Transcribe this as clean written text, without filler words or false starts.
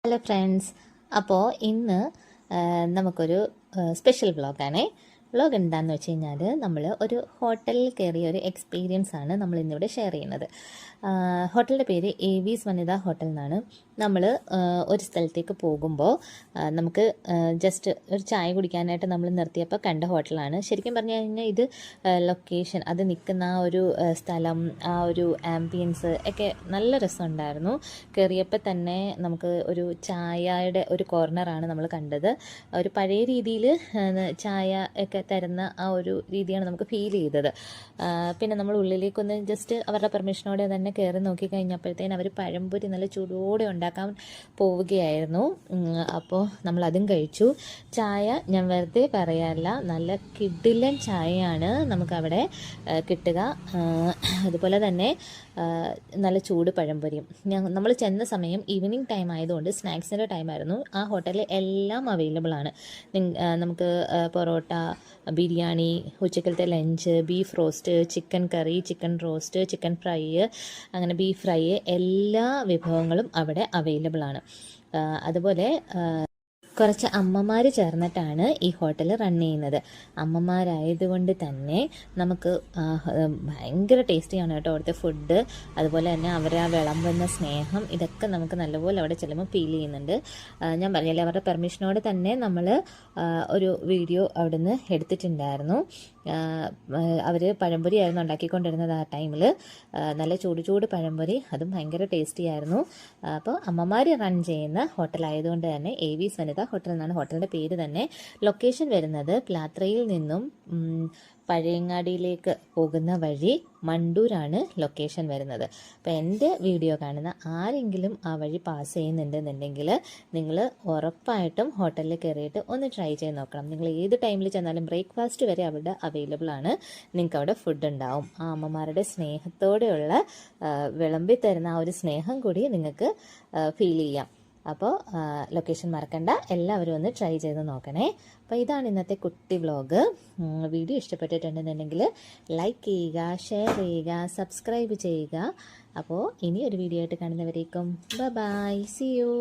Hello friends, അപ്പോൾ ഇന്ന് നമുക്കൊരു സ്പെഷ്യൽ വ്ളോഗാണേ. വ്ളോഗ് എന്താണെന്ന് വെച്ച് കഴിഞ്ഞാൽ നമ്മൾ ഒരു ഹോട്ടലിൽ കയറിയ ഒരു എക്സ്പീരിയൻസ് ആണ് നമ്മൾ ഇന്നിവിടെ ഷെയർ ചെയ്യുന്നത്. ഹോട്ടലിൻ്റെ പേര് ഏവീസ് വനിത ഹോട്ടൽ എന്നാണ്. നമ്മൾ ഒരു സ്ഥലത്തേക്ക് പോകുമ്പോൾ നമുക്ക് ജസ്റ്റ് ഒരു ചായ കുടിക്കാനായിട്ട് നമ്മൾ നിർത്തിയപ്പോൾ കണ്ട ഹോട്ടലാണ്. ശരിക്കും പറഞ്ഞു കഴിഞ്ഞാൽ ഇത് ലൊക്കേഷൻ, അത് നിൽക്കുന്ന ആ ഒരു സ്ഥലം, ആ ഒരു ആംബിയൻസ് ഒക്കെ നല്ല രസമുണ്ടായിരുന്നു. കയറിയപ്പോൾ തന്നെ നമുക്ക് ഒരു ചായയുടെ ഒരു കോർണറാണ് നമ്മൾ കണ്ടത്. ഒരു പഴയ രീതിയിൽ ചായ ഒക്കെ തരുന്ന ആ ഒരു രീതിയാണ് നമുക്ക് ഫീൽ ചെയ്തത്. പിന്നെ നമ്മൾ ഉള്ളിലേക്കൊന്ന് ജസ്റ്റ് അവരുടെ പെർമിഷനോടെ തന്നെ കയറി നോക്കിക്കഴിഞ്ഞപ്പോഴത്തേന് അവർ പഴംപൊരി നല്ല ചൂടോടെ ഉണ്ടാക്കാൻ പോവുകയായിരുന്നു. അപ്പോൾ നമ്മളതും കഴിച്ചു. ചായ ഞാൻ വെറുതെ പറയാറില്ല, നല്ല കിടിലൻ ചായയാണ് നമുക്കവിടെ കിട്ടുക. അതുപോലെ തന്നെ നല്ല ചൂട് പഴംപൊരിയും. നമ്മൾ ചെന്ന സമയം ഈവനിങ് ടൈം ആയതുകൊണ്ട് സ്നാക്സിൻ്റെ ടൈമായിരുന്നു. ആ ഹോട്ടലിൽ എല്ലാം അവൈലബിൾ ആണ്. നമുക്ക് പൊറോട്ട, ബിരിയാണി, ഉച്ചക്കലത്തെ lunch, beef roast, chicken curry, chicken roast, chicken fry, അങ്ങനെ ബീഫ് ഫ്രൈ, എല്ലാ വിഭവങ്ങളും അവിടെ അവൈലബിൾ ആണ്. അതുപോലെ കുറച്ച് അമ്മമാർ ചേർന്നിട്ടാണ് ഈ ഹോട്ടൽ റൺ ചെയ്യുന്നത്. അമ്മമാരായതുകൊണ്ട് തന്നെ നമുക്ക് ഭയങ്കര ടേസ്റ്റിയാണ് കേട്ടോ അവിടുത്തെ ഫുഡ്. അതുപോലെ തന്നെ അവർ ആ വിളമ്പുന്ന സ്നേഹം, ഇതൊക്കെ നമുക്ക് നല്ലപോലെ അവിടെ ചെല്ലുമ്പോൾ ഫീൽ ചെയ്യുന്നുണ്ട്. ഞാൻ പറഞ്ഞില്ലേ, അവരുടെ പെർമിഷനോടെ തന്നെ നമ്മൾ ഒരു വീഡിയോ അവിടുന്ന് എടുത്തിട്ടുണ്ടായിരുന്നു. അവർ പഴംപൊരി ആയിരുന്നു ഉണ്ടാക്കിക്കൊണ്ടിരുന്നത് ആ ടൈമിൽ. നല്ല ചൂട് ചൂട് പഴംപൊരി, അതും ഭയങ്കര ടേസ്റ്റി ആയിരുന്നു. അപ്പോൾ അമ്മമാർ റൺ ചെയ്യുന്ന ഹോട്ടലായതുകൊണ്ട് തന്നെ ഏവീസ് വനിത ഹോട്ടൽ എന്നാണ് ഹോട്ടലിൻ്റെ പേര് തന്നെ. ലൊക്കേഷൻ വരുന്നത് പ്ലാത്രയിൽ നിന്നും പഴയങ്ങാടിയിലേക്ക് പോകുന്ന വഴി മണ്ടൂരാണ് ലൊക്കേഷൻ വരുന്നത്. അപ്പോൾ എൻ്റെ വീഡിയോ കാണുന്ന ആരെങ്കിലും ആ വഴി പാസ് ചെയ്യുന്നുണ്ടെന്നുണ്ടെങ്കിൽ നിങ്ങൾ ഉറപ്പായിട്ടും ഹോട്ടലിൽ കയറിയിട്ട് ഒന്ന് ട്രൈ ചെയ്ത് നോക്കണം. നിങ്ങൾ ഏത് ടൈമിൽ ചെന്നാലും ബ്രേക്ക്ഫാസ്റ്റ് വരെ അവിടെ അവൈലബിൾ ആണ്. നിങ്ങൾക്ക് അവിടെ ഫുഡ് ഉണ്ടാവും. ആ അമ്മമാരുടെ സ്നേഹത്തോടെയുള്ള വിളമ്പി തരുന്ന ആ ഒരു സ്നേഹം കൂടി നിങ്ങൾക്ക് ഫീൽ ചെയ്യാം. അപ്പോൾ ലൊക്കേഷൻ മറക്കണ്ട, എല്ലാവരും ഒന്ന് ട്രൈ ചെയ്ത് നോക്കണേ. അപ്പോൾ ഇതാണ് ഇന്നത്തെ കുട്ടി വ്ളോഗ്. വീഡിയോ ഇഷ്ടപ്പെട്ടിട്ടുണ്ടെന്നുണ്ടെങ്കിൽ ലൈക്ക് ചെയ്യുക, ഷെയർ ചെയ്യുക, സബ്സ്ക്രൈബ് ചെയ്യുക. അപ്പോൾ ഇനി ഒരു വീഡിയോ ആയിട്ട് കാണുന്നവരേക്കും ബൈ, സീ യു.